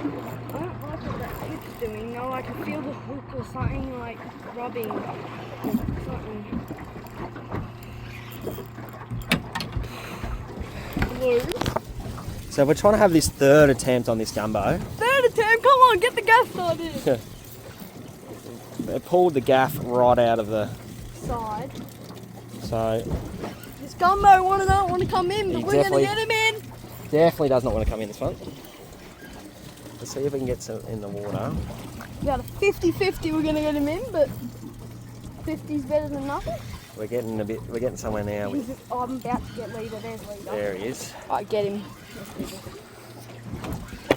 I don't like what that hook's doing. No, I can feel the hook or something like rubbing or something. Blue. So we're trying to have this third attempt on this gumbo. Third attempt, come on, get the gaff started. They pulled the gaff right out of the Side. So This gumbo want to come in, but He we're going to definitely- get him in. definitely does not want to come in this one. Let's see if we can get some in the water. About a 50-50 we're going to get him in, but 50's better than nothing. We're getting somewhere now. I'm about to get leader, there's leader. There he is. Alright, get him.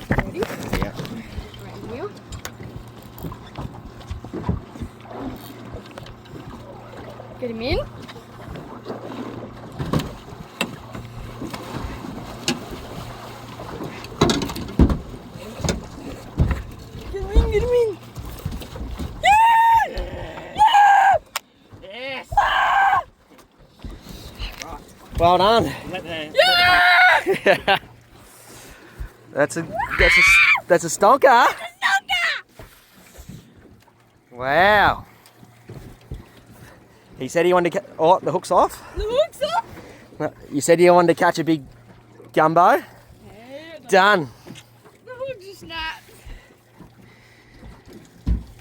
Ready? Yeah. Right here. Get him in. Get him in, get him in. Yes. Well done. Yeah! That's a stonker. Wow. He said he wanted to. Oh, the hook's off. The hook's up. No, you said you wanted to catch a big gumbo. Yeah, Done. the hook just snapped.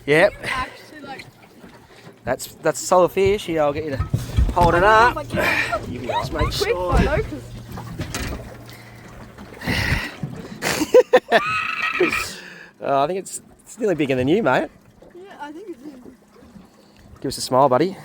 Yep. Actually, like, That's a solid fish. Here, I'll get you to hold it up. like, yeah. You just make Quick sure. photo, 'cause I think it's nearly bigger than you, mate. yeah, I think it's. Give us a smile, buddy.